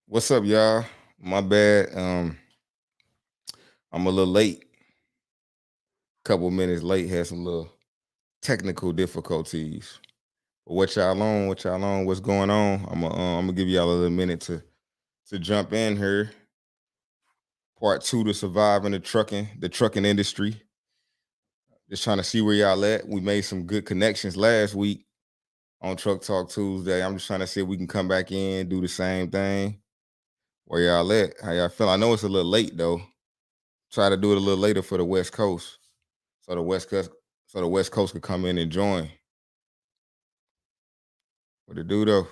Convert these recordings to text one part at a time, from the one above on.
What's up, y'all? My bad. I'm a little late. Couple minutes late. Had some little technical difficulties. But what y'all on? What y'all on? What's going on? I'm gonna give y'all a little minute to jump in here. Part two to survive in the trucking industry. Just trying to see where y'all at. We made some good connections last week on Truck Talk Tuesday. I'm just trying to see if we can come back in, do the same thing. Where y'all at? How y'all feel? I know it's a little late though. Try to do it a little later for the West Coast. So the West Coast could come in and join. What it do though?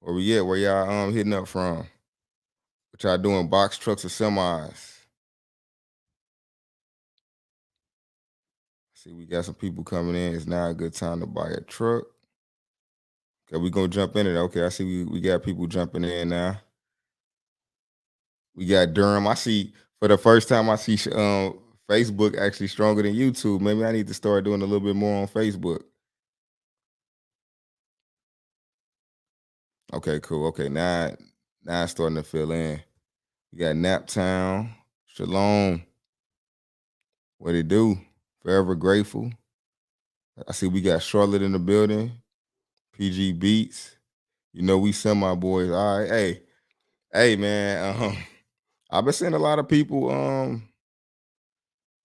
Where we at? Where y'all hitting up from? What y'all doing? Box trucks or semis? See, we got some people coming in. It's now a good time to buy a truck. Okay, we gonna jump in it. Okay, I see we got people jumping in now. We got Durham. I see for the first time I see Facebook actually stronger than YouTube. Maybe I need to start doing a little bit more on Facebook. Okay, cool. Okay, now it's starting to fill in. We got Naptown, Shalom. What it do? Forever grateful. I see we got Charlotte in the building. PG Beats. You know we semi boys. All right, hey man. I've been seeing a lot of people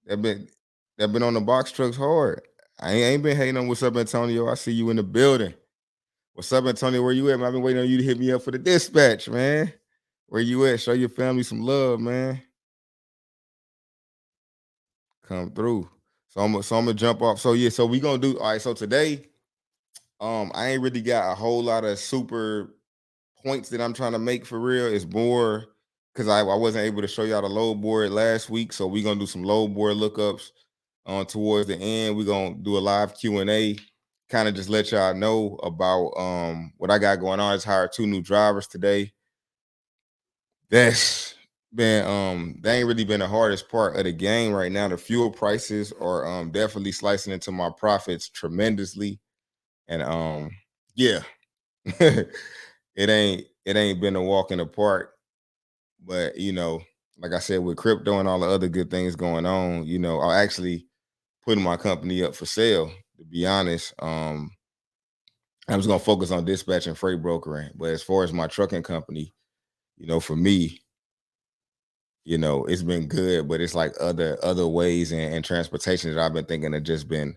that been that been on the box trucks hard. I ain't been hating on what's up, Antonio. I see you in the building. What's up, Antonio? Where you at, man? I've been waiting on you to hit me up for the dispatch, man. Where you at? Show your family some love, man. Come through. So I'm gonna jump off. So yeah, so we gonna do all right. So today, I ain't really got a whole lot of super points that I'm trying to make for real. It's more because I wasn't able to show y'all the load board last week. So we're gonna do some load board lookups towards the end. We're gonna do a live Q&A, kind of just let y'all know about what I got going on. I just hired 2 new drivers today. That's been that ain't really been the hardest part of the game right now. The fuel prices are definitely slicing into my profits tremendously. And yeah, it ain't been a walk in the park. But like I said, with crypto and all the other good things going on, I'm actually putting my company up for sale. To be honest, I'm just gonna focus on dispatch and freight brokering. But as far as my trucking company, for me, it's been good. But it's like other ways and transportation that I've been thinking have just been,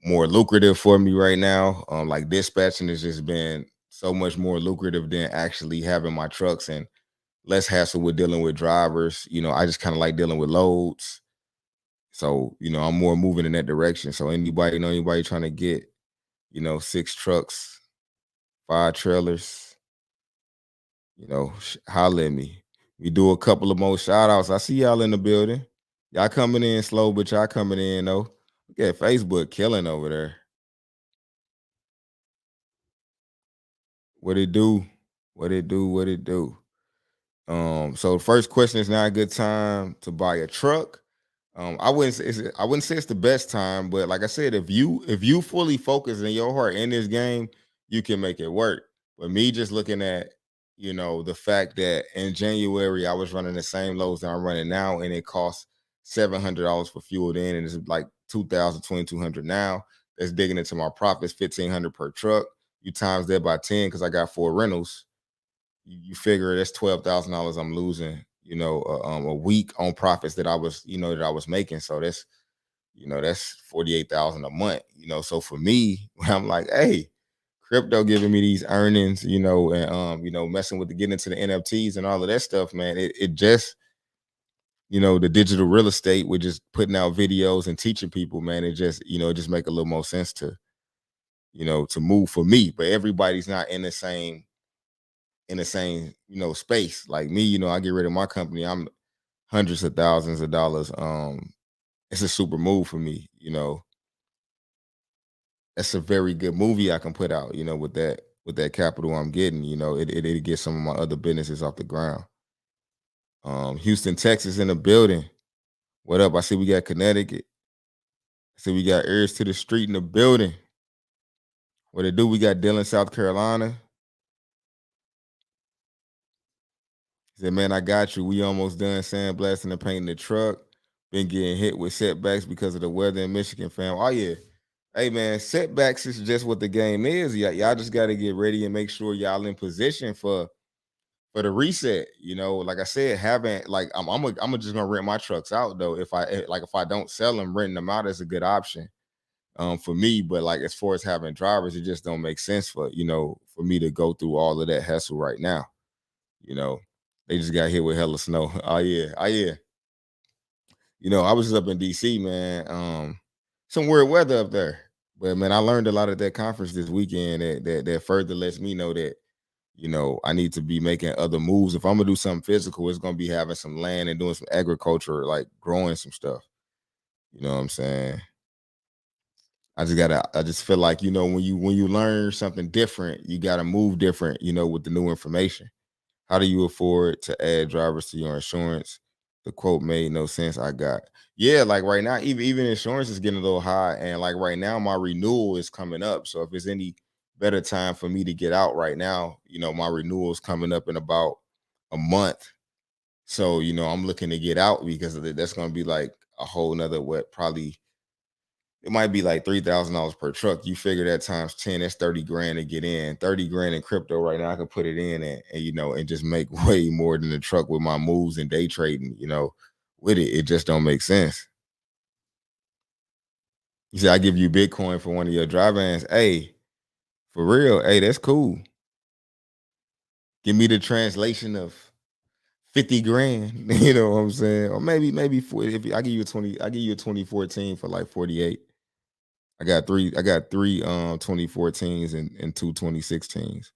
more lucrative for me right now. Like dispatching has just been so much more lucrative than actually having my trucks and less hassle with dealing with drivers. I just kind of like dealing with loads. So, I'm more moving in that direction. So anybody trying to get, 6 trucks, 5 trailers, holler at me. We do a couple of more shout outs. I see y'all in the building. Y'all coming in slow, but y'all coming in though. Look at Facebook killing over there. What it do? What it do? What it do? So the first question is now a good time to buy a truck. I wouldn't say it's the best time, but like I said, if you fully focus in your heart in this game, you can make it work. But me just looking at, the fact that in January I was running the same loads that I'm running now, and it costs $700 for fuel then, and it's like 2,200 now. That's digging into my profits, 1,500 per truck. You times that by 10 because I got 4 rentals. You figure that's $12,000 I'm losing, a week on profits that I was making. So that's 48,000 a month. So for me, when I'm like, hey, crypto giving me these earnings, and messing with the getting into the NFTs and all of that stuff, man, it just the digital real estate with just putting out videos and teaching people, man, it just make a little more sense to move for me. But everybody's not in the same space like me. I get rid of my company, I'm hundreds of thousands of dollars. It's a super move for me. That's a very good movie I can put out, with that capital I'm getting. It get some of my other businesses off the ground. Houston, Texas in the building. What up? I see we got Connecticut. I see we got Ears to the Street in the building. What it do? We got Dillon, South Carolina. He said, "Man, I got you. We almost done sandblasting and painting the truck. Been getting hit with setbacks because of the weather in Michigan, fam. Oh yeah, hey man, setbacks is just what the game is. Y'all just got to get ready and make sure y'all in position for the reset. You know, like I said, having like I'm just gonna rent my trucks out though. If I don't sell them, renting them out is a good option for me. But like as far as having drivers, it just don't make sense for me to go through all of that hassle right now. You know, they just got hit with hella snow. Oh yeah, oh yeah. I was just up in DC, man. Some weird weather up there. But man, I learned a lot at that conference this weekend that further lets me know that I need to be making other moves. If I'm gonna do something physical, it's gonna be having some land and doing some agriculture, like growing some stuff. You know what I'm saying? I just feel like, when you learn something different, you gotta move different, with the new information. How do you afford to add drivers to your insurance? The quote made no sense. I got Yeah, like right now, even insurance is getting a little high, and like right now, my renewal is coming up. So if it's any better time for me to get out right now, my renewal is coming up in about a month. So I'm looking to get out because that's going to be like a whole nother what probably it might be like $3,000 per truck. You figure that times 10, that's 30 grand to get in. 30 grand in crypto right now. I can put it in and just make way more than the truck with my moves and day trading, with it. It just don't make sense. You say I give you Bitcoin for one of your dry vans. Hey, for real, hey, that's cool. Give me the translation of 50 grand. You know what I'm saying? Or maybe 40, if I give you a 20, I give you a 2014 for like 48. I got three 2014s and two 2016s.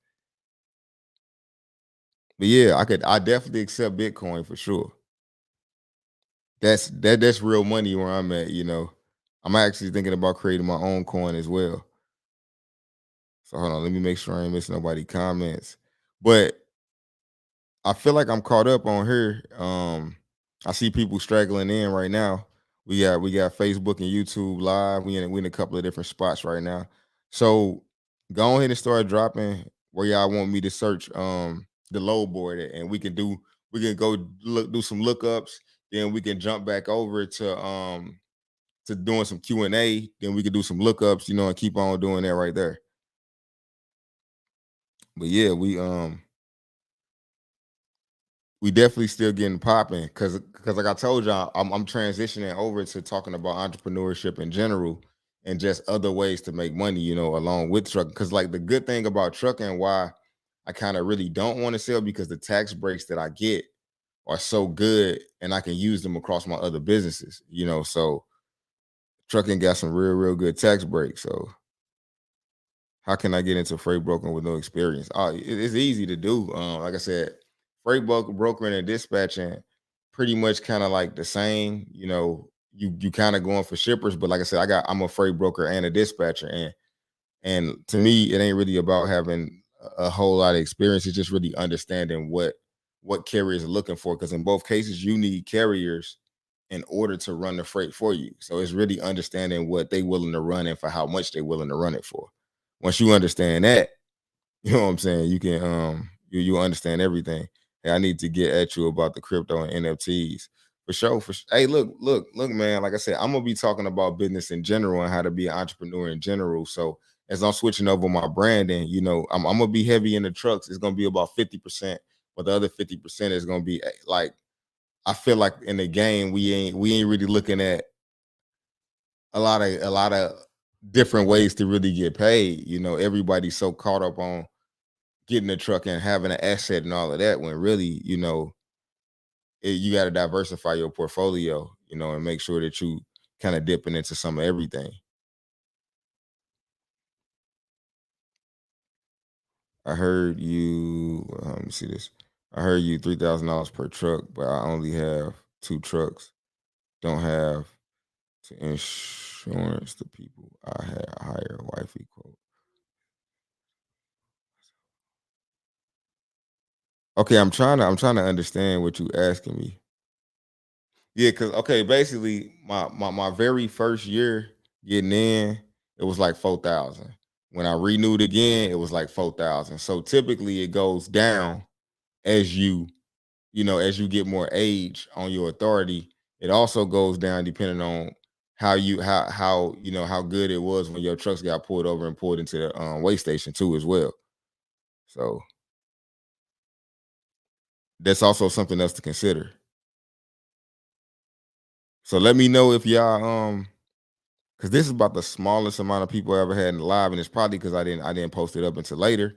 But yeah, I definitely accept Bitcoin for sure. That's real money where I'm at. I'm actually thinking about creating my own coin as well. So hold on, let me make sure I ain't missing nobody comments. But I feel like I'm caught up on here. I see people straggling in right now. We got Facebook and YouTube live. We in a couple of different spots right now. So go ahead and start dropping where y'all want me to search the load board at, and we can go do some lookups. Then we can jump back over to doing some Q&A. Then we can do some lookups, and keep on doing that right there. But yeah, we definitely still getting popping because like I told y'all, I'm transitioning over to talking about entrepreneurship in general and just other ways to make money, along with trucking. Because like the good thing about trucking, why I kind of really don't want to sell, because the tax breaks that I get are so good and I can use them across my other businesses, so trucking got some real good tax breaks. So how can I get into freight brokering with no experience? It's easy to do. Like I said, brokering and dispatching pretty much kind of like the same. You kind of going for shippers, but like I said, I'm a freight broker and a dispatcher, and to me, it ain't really about having a whole lot of experience. It's just really understanding what carriers are looking for. Because in both cases, you need carriers in order to run the freight for you. So it's really understanding what they willing to run and for how much they willing to run it for. Once you understand that, you know what I'm saying, you can you understand everything. Hey, I need to get at you about the crypto and NFTs. For sure. Hey, look, man. Like I said, I'm gonna be talking about business in general and how to be an entrepreneur in general. So as I'm switching over my branding, I'm gonna be heavy in the trucks. It's gonna be about 50%, but the other 50% is gonna be like, I feel like in the game we ain't really looking at a lot of different ways to really get paid. Everybody's so caught up on getting a truck and having an asset and all of that, when really, you got to diversify your portfolio, and make sure that you kind of dipping into some of everything. I heard you. Let me see this. I heard you $3,000 per truck, but I only have two trucks. Don't have to insurance the people I had hire wifey quote. Okay, I'm trying to understand what you asking me. Yeah, cause okay, basically my very first year getting in, it was like 4,000. When I renewed again, it was like 4,000. So typically it goes down as as you get more age on your authority. It also goes down depending on how good it was when your trucks got pulled over and pulled into the weigh station too as well. So that's also something else to consider. So let me know if y'all because this is about the smallest amount of people I ever had in the live, and it's probably because I didn't post it up until later,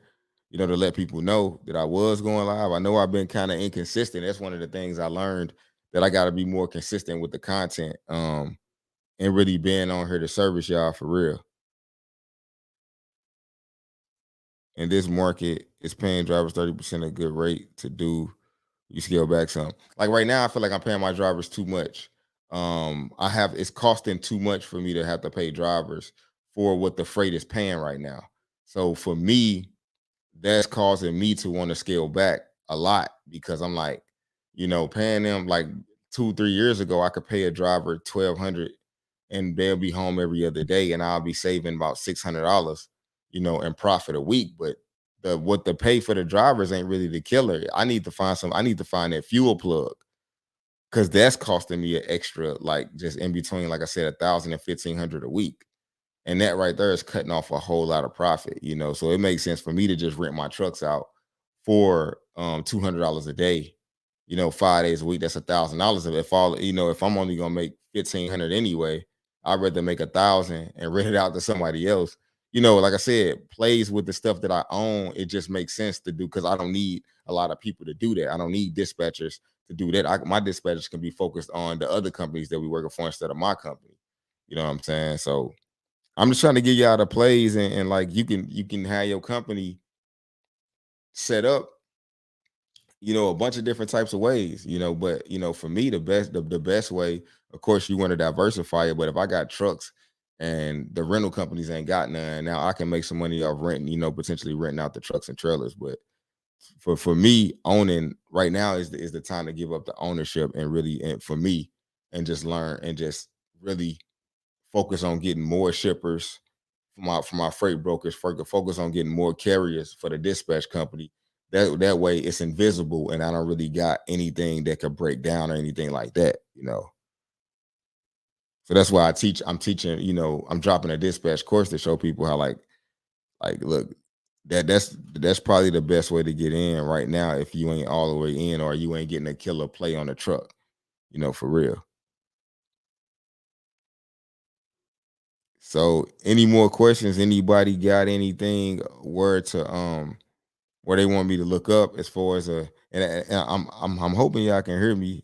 to let people know that I was going live. I know I've been kind of inconsistent. That's one of the things I learned, that I got to be more consistent with the content, and really being on here to service y'all for real. In this market, it's paying drivers 30% a good rate to do. You scale back some. Like right now, I feel like I'm paying my drivers too much. It's costing too much for me to have to pay drivers for what the freight is paying right now. So for me, that's causing me to want to scale back a lot, because I'm like, paying them like 2, 3 years ago, I could pay a driver 1,200 and they'll be home every other day, and I'll be saving about $600, in profit a week. But what the pay for the drivers ain't really the killer. I need to find that fuel plug, because that's costing me an extra, like just in between, like I said, 1,000 and 1,500 a week. And that right there is cutting off a whole lot of profit. So it makes sense for me to just rent my trucks out for $200 a day, 5 days a week. That's $1,000. If I'm only gonna make 1,500 anyway, I'd rather make 1,000 and rent it out to somebody else. Like I said, plays with the stuff that I own, it just makes sense to do, because I don't need a lot of people to do that. I don't need dispatchers to do that. My dispatchers can be focused on the other companies that we working for instead of my company. You know what I'm saying? So I'm just trying to get y'all the plays, and like you can have your company set up, a bunch of different types of ways, but for me, the best way, of course, you want to diversify it. But if I got trucks and the rental companies ain't got none, now I can make some money off renting, potentially renting out the trucks and trailers. But for me, owning right now is the time to give up the ownership, and really, and for me, and just learn and just really focus on getting more shippers for my freight brokers, focus on getting more carriers for the dispatch company. That way it's invisible, and I don't really got anything that could break down or anything like that. So that's why I'm teaching, I'm dropping a dispatch course to show people how, like look, that's probably the best way to get in right now, if you ain't all the way in, or you ain't getting a killer play on the truck, for real. So any more questions? Anybody got anything where they want me to look up, as far as and I'm hoping y'all can hear me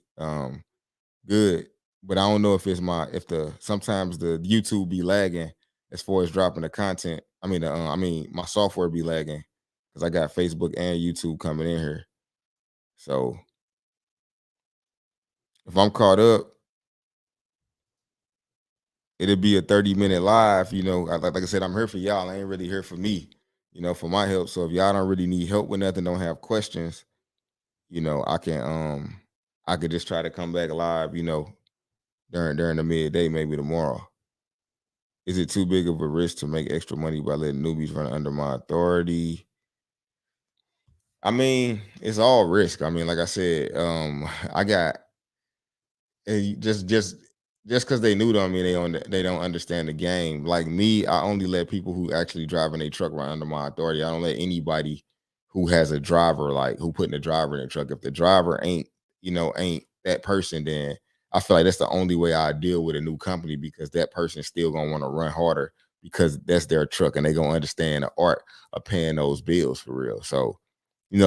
good, but I don't know if the sometimes the YouTube be lagging as far as dropping the content. I mean my software be lagging, because I got Facebook and YouTube coming in here. So if I'm caught up, it'll be a 30-minute live. Like I said, I'm here for y'all. I ain't really here for me, for my help. So if y'all don't really need help with nothing, don't have questions, I could just try to come back live, during the midday, maybe tomorrow. Is it too big of a risk to make extra money by letting newbies run under my authority? I mean, it's all risk. I mean, like I said, I got just because they new to me, they don't understand the game. Like me, I only let people who actually driving a truck run under my authority. I don't let anybody who has a driver, like who putting a driver in a truck. If the driver ain't that person, then I feel like that's the only way I deal with a new company, because that person's still gonna want to run harder, because that's their truck, and they gonna understand the art of paying those bills for real. So,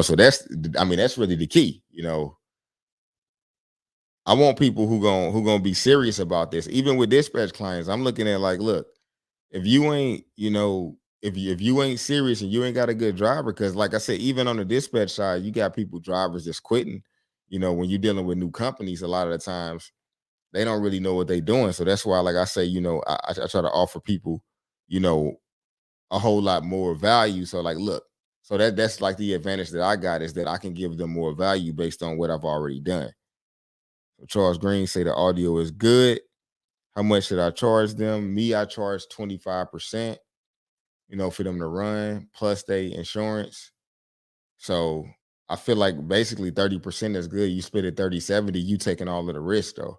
so that's really the key. I want people who gonna be serious about this. Even with dispatch clients, I'm looking at, like, look, if you ain't, if you ain't serious and you ain't got a good driver, because like I said, even on the dispatch side, you got drivers that's quitting. When you're dealing with new companies, a lot of the times they don't really know what they're doing. So that's why, like I say, I try to offer people, you know, a whole lot more value. So like, look, so that's like the advantage that I got, is that I can give them more value based on what I've already done. So Charles Green say the audio is good. How much should I charge them? Me, I charge 25%. for them to run, plus they insurance. So I feel like basically 30% is good. You split it 30-70, you taking all of the risk though.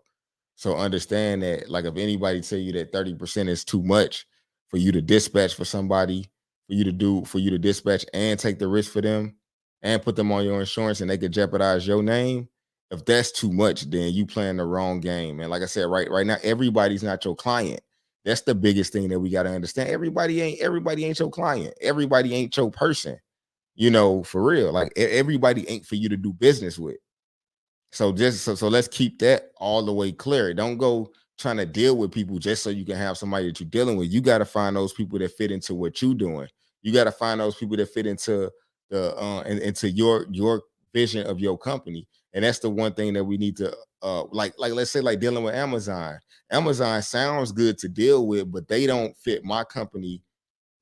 So understand that, like, if anybody tell you that 30% is too much for you to dispatch for somebody, for you to dispatch and take the risk for them and put them on your insurance and they could jeopardize your name. If that's too much, then you playing the wrong game. And like I said, right now, everybody's not your client. That's the biggest thing that we got to understand. Everybody ain't your client. Everybody ain't your person. For real. Like everybody ain't for you to do business with. So just so let's keep that all the way clear. Don't go trying to deal with people just so you can have somebody that you're dealing with. You got to find those people that fit into what you're doing. You got to find those people that fit into into your vision of your company. And that's the one thing that we need to like let's say like dealing with Amazon. Amazon sounds good to deal with, but they don't fit my company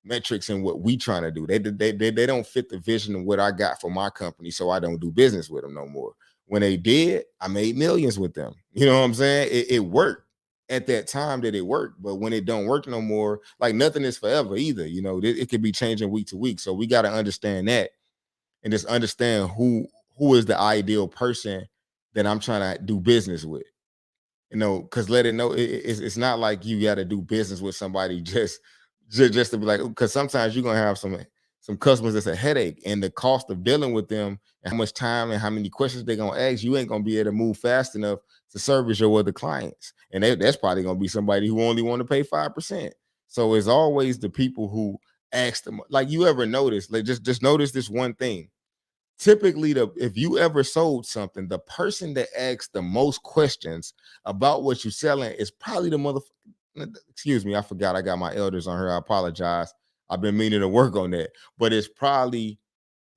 metrics and what we trying to do. They don't fit the vision of what I got for my company, so I don't do business with them no more. When they did, I made millions with them. You know what I'm saying? It worked at that time that it worked, but when it don't work no more, like nothing is forever either. It could be changing week to week. So we got to understand that and just understand who is the ideal person that I'm trying to do business with. Because let it know it's not like you got to do business with somebody just to be like, because sometimes you're gonna have some customers that's a headache, and the cost of dealing with them and how much time and how many questions they're gonna ask, you ain't gonna be able to move fast enough to service your other clients, and that's probably gonna be somebody who only want to pay 5%. So it's always the people who ask them. Like, you ever notice? Like, just notice this one thing. Typically, if you ever sold something, the person that asks the most questions about what you're selling is probably the excuse me, I forgot I got my elders on here. I apologize. I've been meaning to work on that. But it's probably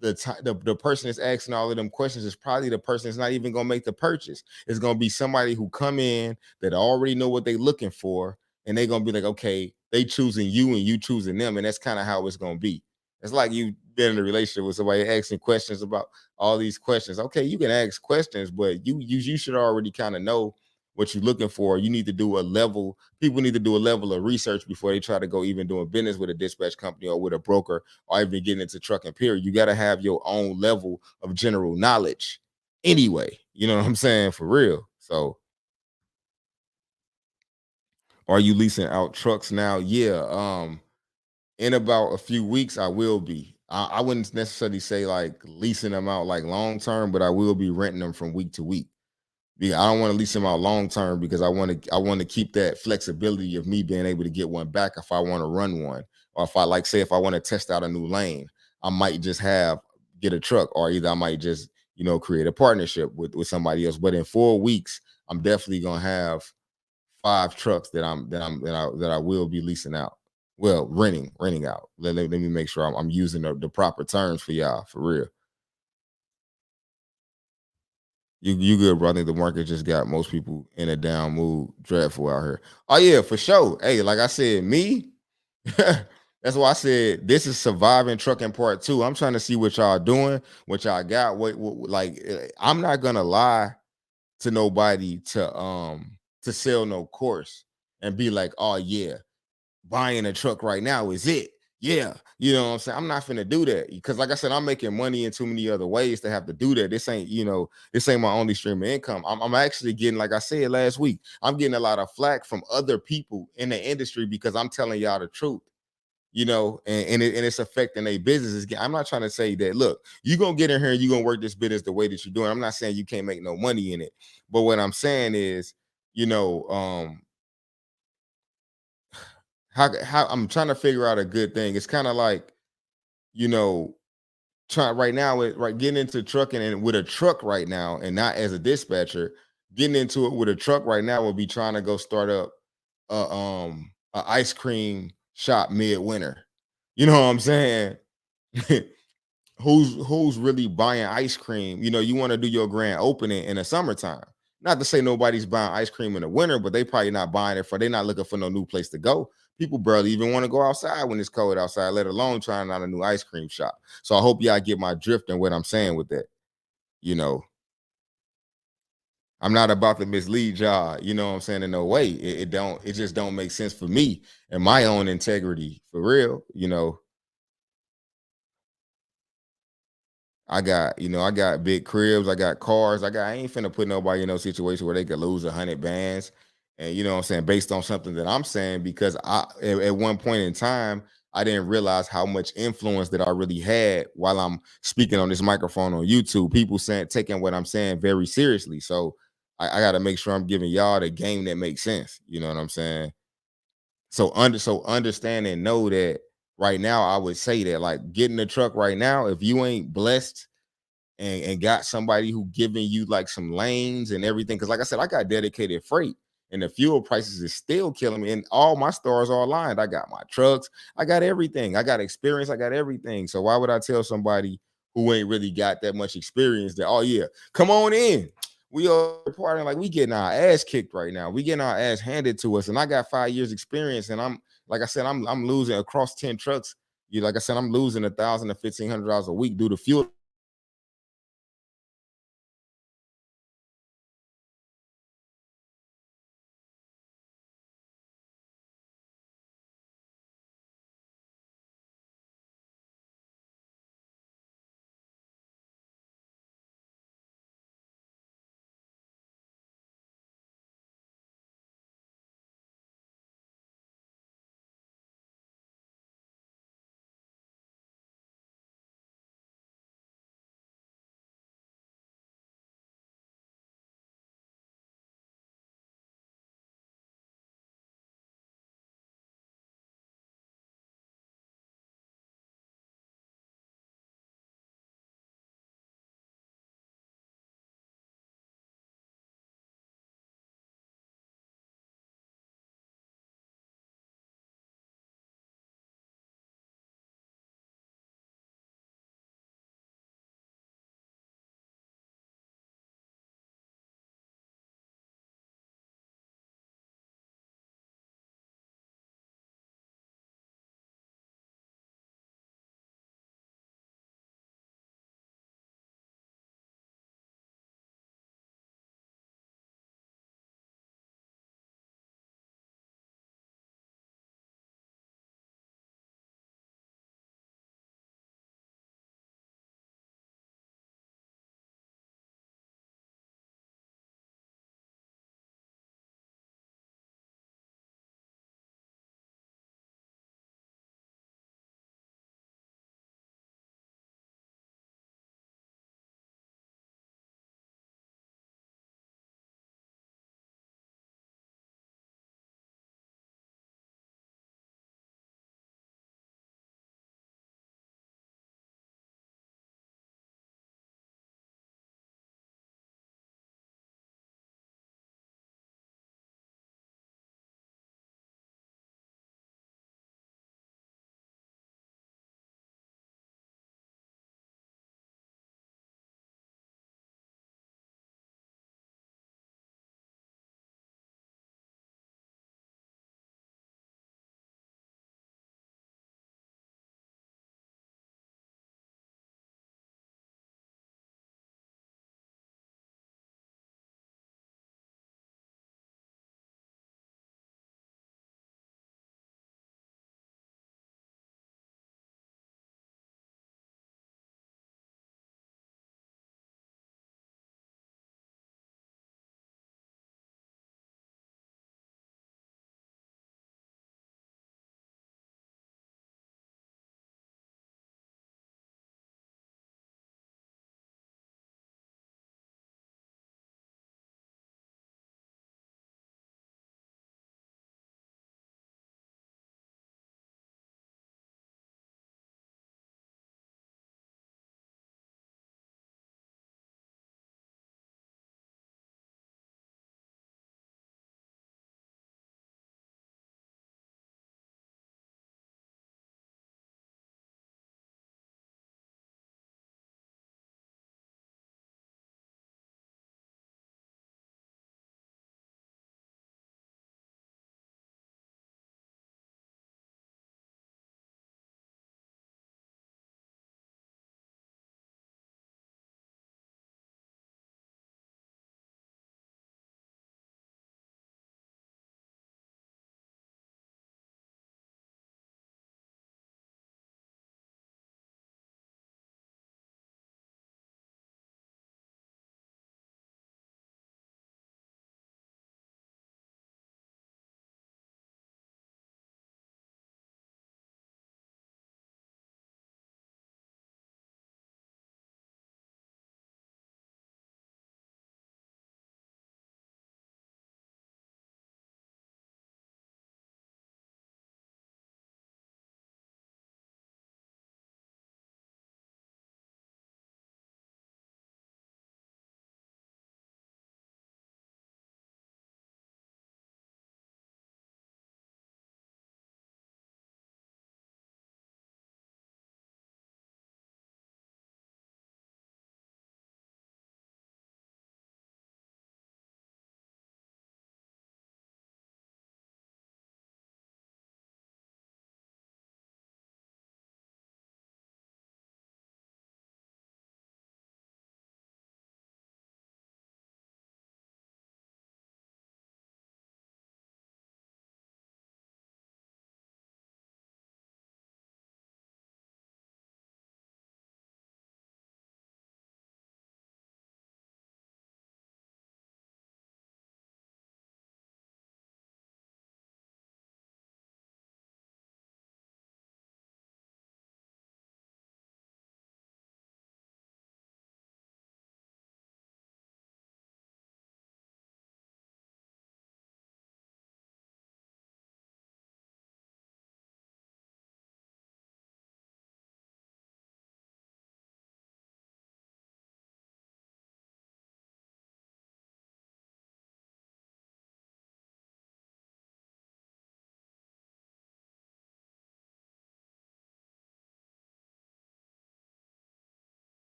the person that's asking all of them questions is probably the person that's not even gonna make the purchase. It's gonna be somebody who come in that already know what they're looking for, and they're gonna be like, okay, they choosing you and you choosing them, and that's kind of how it's gonna be. It's like you been in a relationship with somebody asking questions about all these questions. Okay, you can ask questions, but you should already kind of know what you're looking for. You need to do a level. People need to do a level of research before they try to go even doing business with a dispatch company or with a broker or even getting into trucking period. You got to have your own level of general knowledge anyway. You know what I'm saying? For real. So are you leasing out trucks now? Yeah. In about a few weeks, I will be. I wouldn't necessarily say like leasing them out like long term, but I will be renting them from week to week. I don't want to lease them out long term because I want to keep that flexibility of me being able to get one back if I want to run one, or if I like say if I want to test out a new lane, I might just get a truck, or either I might just create a partnership with somebody else. But in 4 weeks, I'm definitely gonna have 5 trucks that I will be leasing out. Well, renting out. Let me make sure I'm using the proper terms for y'all for real. You good, bro. I think the market just got most people in a down mood, dreadful out here. Oh yeah, for sure. Hey, like I said, me. That's why I said this is surviving trucking part 2. I'm trying to see what y'all doing, what y'all got. Like I'm not gonna lie to nobody to sell no course and be like, oh yeah, buying a truck right now is it. Yeah, you know what I'm saying? I'm not finna do that because, like I said, I'm making money in too many other ways to have to do that. This ain't my only stream of income. I'm actually getting, like I said last week, I'm getting a lot of flack from other people in the industry because I'm telling y'all the truth, and it's affecting their businesses. I'm not trying to say that, look, you're gonna get in here and you're gonna work this business the way that you're doing. I'm not saying you can't make no money in it, but what I'm saying is, you know, how I'm trying to figure out a good thing. It's kind of like, you know, trying right now with right getting into trucking and with a truck right now and not as a dispatcher, getting into it with a truck right now would be trying to go start up a ice cream shop midwinter. You know what I'm saying? who's really buying ice cream? You want to do your grand opening in the summertime. Not to say nobody's buying ice cream in the winter, but they probably not buying it they're not looking for no new place to go. People barely even want to go outside when it's cold outside, let alone trying out a new ice cream shop. So I hope y'all get my drift and what I'm saying with that. You know, I'm not about to mislead y'all, you know what I'm saying? In no way. It just don't make sense for me and my own integrity for real, you know. I got big cribs, I got cars, I ain't finna put nobody in no situation where they could lose 100 bands. And you know what I'm saying, based on something that I'm saying, because at one point in time, I didn't realize how much influence that I really had while I'm speaking on this microphone on YouTube. People saying taking what I'm saying very seriously. So I gotta make sure I'm giving y'all the game that makes sense. You know what I'm saying? So understand and know that right now, I would say that like getting the truck right now, if you ain't blessed and got somebody who giving you like some lanes and everything. Cause like I said, I got dedicated freight and the fuel prices is still killing me. And all my stores are aligned. I got my trucks, I got everything. I got experience, I got everything. So why would I tell somebody who ain't really got that much experience that, oh yeah, come on in? We are partying like we getting our ass kicked right now. We getting our ass handed to us. And I got 5 years experience. And I'm like I said, I'm losing across 10 trucks. You like I said, I'm losing $1,000 to $1,500 a week due to fuel